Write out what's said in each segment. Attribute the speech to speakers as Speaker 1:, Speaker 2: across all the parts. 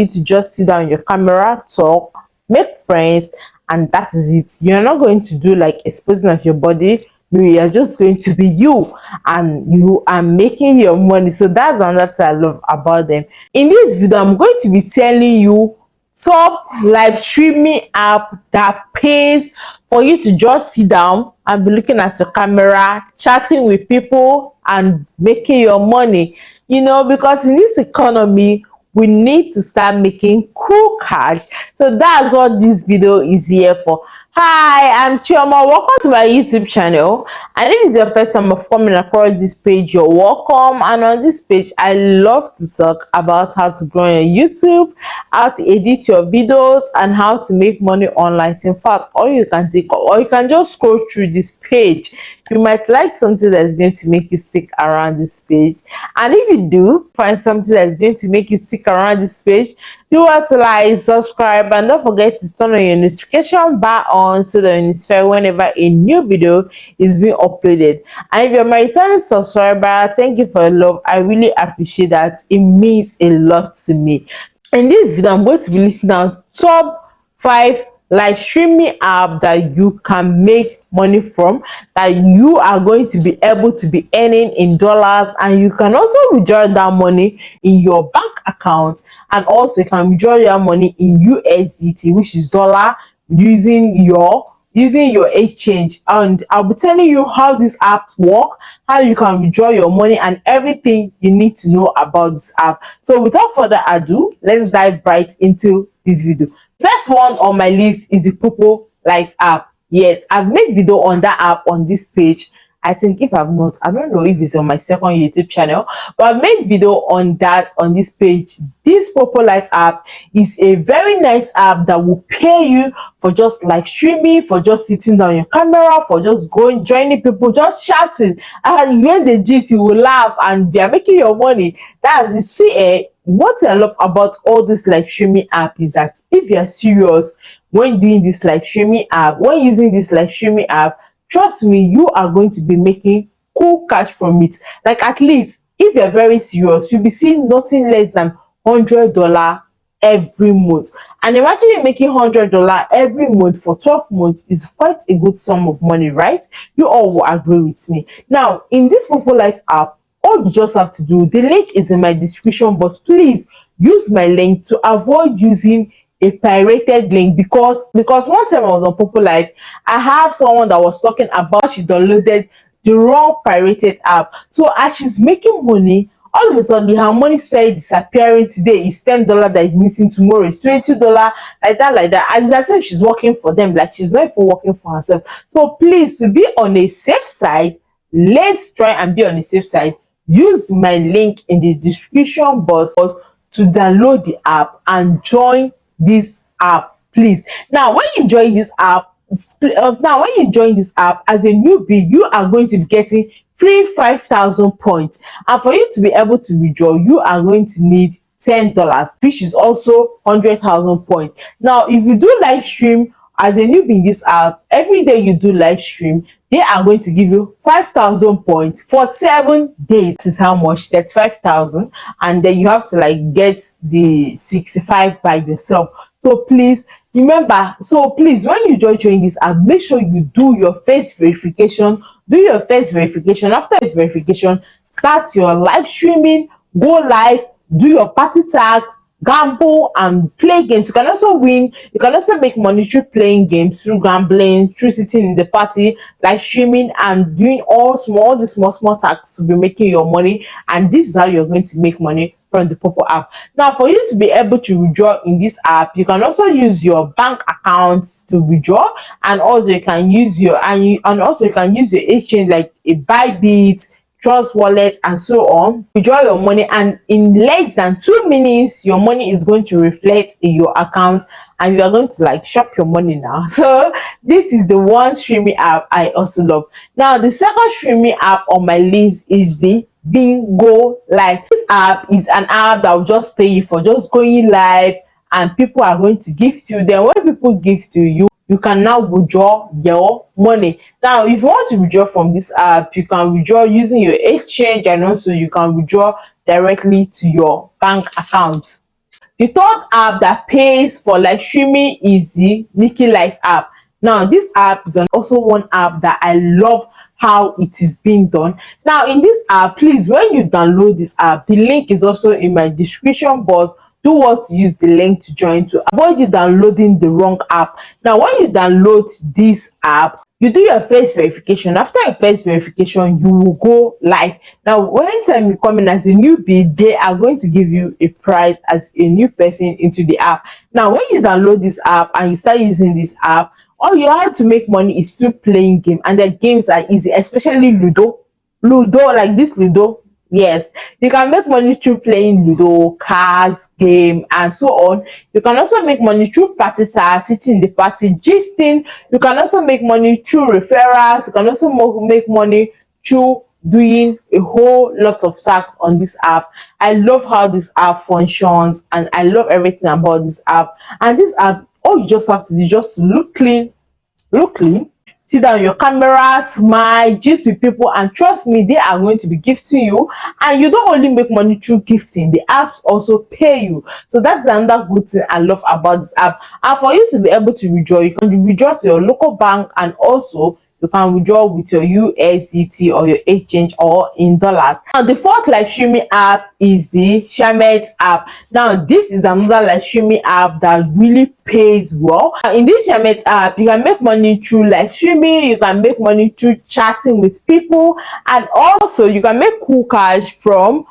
Speaker 1: you to just sit down your camera, talk, make friends, and that is it. You're not going to do like exposing of your body. You are just going to be you, and you are making your money. So that's another thing I love about them. In this video, I'm going to be telling you top live streaming app that pays for you to just sit down and be looking at your camera, chatting with people, and making your money. You know, because in this economy, we need to start making cool cash. So that's what this video is here for. Hi, I'm Chioma. Welcome to my YouTube channel. And if it's your first time of coming across this page, you're welcome. And on this page, I love to talk about how to grow your YouTube, how to edit your videos, and how to make money online. In fact, or you can just scroll through this page. You might like something that's going to make you stick around this page. And if you do find something that's going to make you stick around this page, do want to like, subscribe, and don't forget to turn on your notification bar on so that you're notified whenever a new video is being uploaded. And if you're my returning subscriber, thank you for your love. I really appreciate that. It means a lot to me. In this video, I'm going to be listing down top 5 live streaming app that you can make money from, that you are going to be able to be earning in dollars, and you can also withdraw that money in your bank account, and also you can withdraw your money in USDT, which is dollar, using your exchange. And I'll be telling you how this app work, how you can withdraw your money, and everything you need to know about this app. So without further ado, let's dive right into this video. First one on my list is the Poppo Live app. Yes, I've made video on that app on this page. I think if I've not, I don't know if it's on my second YouTube channel, but I've made video on that on this page. This Poppo Live app is a very nice app that will pay you for just live streaming, for just sitting down your camera, for just going, joining people, just chatting. And when they gist, you will laugh and they are making your money. That's the see. What I love about all this live streaming app is that if you're serious when doing this live streaming app, when using this live streaming app, trust me, you are going to be making cool cash from it. Like, at least if you're very serious, you'll be seeing nothing less than $100 every month. And imagine you making $100 every month for 12 months is quite a good sum of money, right? You all will agree with me. Now, in this Poppo Live app, all you just have to do, the link is in my description box. Please use my link to avoid using a pirated link, because one time I was on Poppo Live, I have someone that was talking about she downloaded the wrong pirated app. So as she's making money, all of a sudden her money started disappearing. Today is $10 that is missing, tomorrow is $20, like that. And it's as if she's working for them, like she's not even working for herself. So please, to be on a safe side, let's try and be on a safe side. Use my link in the description box to download the app and join this app, please. Now when you join this app as a newbie, you are going to be getting free 5,000 points, and for you to be able to withdraw, you are going to need $10, which is also 100,000 points. Now if you do live stream as a newbie in this app, every day you do live stream, they are going to give you 5,000 points for 7 days. This is how much? That's 5,000, and then you have to like get the 65 by yourself. So please remember, when you join this app, make sure you do your face verification. After this verification, start your live streaming, go live, do your party tag, gamble, and play games. You can also win. You can also make money through playing games, through gambling, through sitting in the party, live streaming, and doing all the small tasks to be making your money. And this is how you're going to make money from the Poppo app. Now, for you to be able to withdraw in this app, you can also use your bank account to withdraw, and also you can use your exchange like a Bybit, Trust Wallet, and so on. Withdraw your money, and in less than 2 minutes your money is going to reflect in your account, and you are going to like shop your money now. So this is the one streaming app I also love. Now the second streaming app on my list is the Bingo Live. This app is an app that will just pay you for just going live, and people are going to gift you. Then when people gift you, you can now withdraw your money. Now if you want to withdraw from this app, you can withdraw using your exchange, and also you can withdraw directly to your bank account. The third app that pays for live streaming is the Niki Live app. Now, this app is also one app that I love how it is being done. Now, in this app, please, when you download this app, the link is also in my description box. Do what to use the link to join to avoid you downloading the wrong app. Now, when you download this app, you do your first verification. After your first verification, you will go live. Now, when time you come in as a newbie, they are going to give you a prize as a new person into the app. Now, when you download this app and you start using this app, all you have to make money is through playing game, and the games are easy, especially Ludo, like this Ludo. Yes, you can make money through playing Ludo, cards, game, and so on. You can also make money through party tasks, sitting in the party, gisting. You can also make money through referrals. You can also make money through doing a whole lot of tasks on this app. I love how this app functions, and I love everything about this app. And this app, all you just have to do is just look clean, sit down your camera, smile, gist with people, and trust me, they are going to be gifting you. And you don't only make money through gifting, the apps also pay you. So that's another good thing I love about this app. And for you to be able to withdraw, you can withdraw to your local bank, and also you can withdraw with your USDT or your exchange or in dollars. Now, the fourth live streaming app is the Chamet app. Now, this is another live streaming app that really pays well. Now, in this Chamet app, you can make money through live streaming, you can make money through chatting with people, and also you can make cool cash from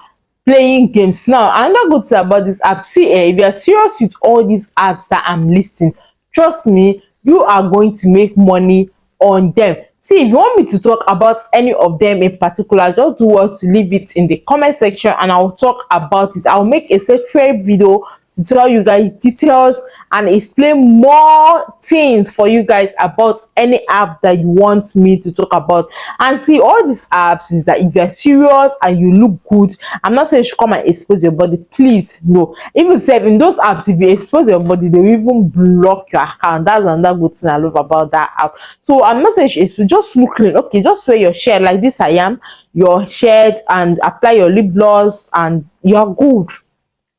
Speaker 1: playing games. Now, another good thing about this app, see, if you are serious with all these apps that I'm listing, trust me, you are going to make money on them. See, if you want me to talk about any of them in particular, just do what to leave it in the comment section, and I'll talk about it. I'll make a separate video to tell you guys details and explain more things for you guys about any app that you want me to talk about. And see, all these apps is that if you're serious and you look good, I'm not saying you should come and expose your body, please, no. Even say in those apps, if you expose your body, they will even block your account. That's another good thing I love about that app. So I'm not saying you should just look clean. Okay, just wear your shirt like this I am, your shirt, and apply your lip gloss, and you're good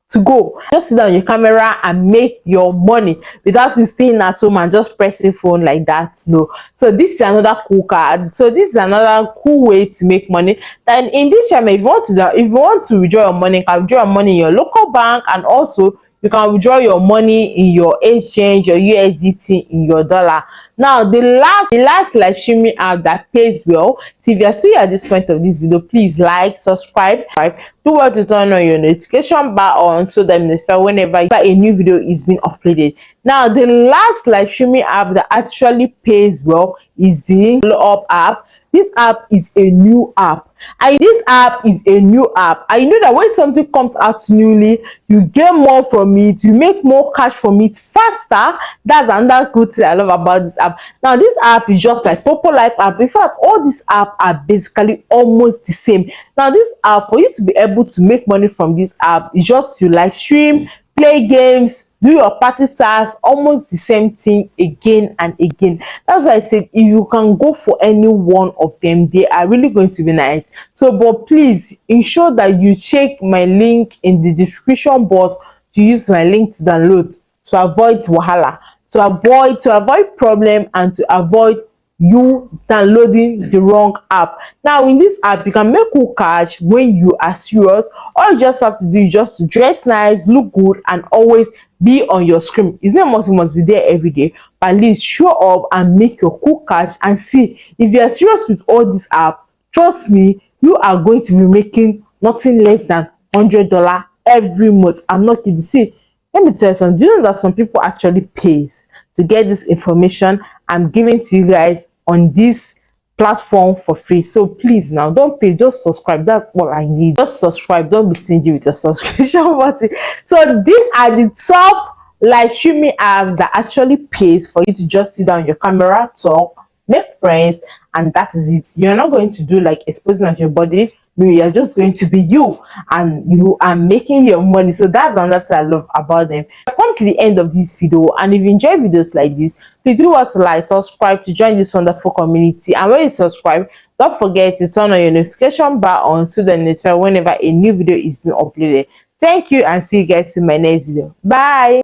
Speaker 1: to go. Just sit down your camera and make your money without you staying at home and just pressing phone like that. No. So this is another cool card. So this is another cool way to make money. Then in this channel, if you want to withdraw your money, you can withdraw your money in your local bank, and also you can withdraw your money in your exchange, your USDT, in your dollar. Now, the last live streaming app that pays well. So if you're still at this point of this video, please like, subscribe, do what to turn on your notification bar on, so that notify whenever a new video is being uploaded. Now, the last live streaming app that actually pays well is the Follow Up app. This app is a new app. And this app is a new app. And you know that when something comes out newly, you get more from it, you make more cash from it faster. That's another good thing I love about this app. Now, this app is just like Poppo Life app. In fact, all these apps are basically almost the same. Now, this app, for you to be able to make money from this app, is just to live stream, play games, do your party tasks, almost the same thing again and again. That's why I said if you can go for any one of them, they are really going to be nice. So, but please ensure that you check my link in the description box to use my link to download, to avoid wahala, to avoid problem, and to avoid you downloading the wrong app. Now, in this app, you can make cool cash when you are serious. All you just have to do is just to dress nice, look good, and always be on your screen. It's not you must be there every day, but at least show up and make your cool cash. And see, if you are serious with all this app, trust me, you are going to be making nothing less than $100 every month. I'm not kidding. See, let me tell you something. Do you know that some people actually pays to get this information I'm giving to you guys on this platform for free? So please, now don't pay, just subscribe. That's all I need. Just subscribe. Don't be stingy with your subscription button. So these are the top live streaming apps that actually pays for you to just sit down your camera, talk, make friends, and that is it. You're not going to do like exposing of your body. You are just going to be you, and you are making your money. So that's another thing I love about them. I've come to the end of this video, and if you enjoy videos like this, please do what to like, subscribe to join this wonderful community. And when you subscribe, don't forget to turn on your notification bar on, so that you notify whenever a new video is being uploaded. Thank you and see you guys in my next video. Bye.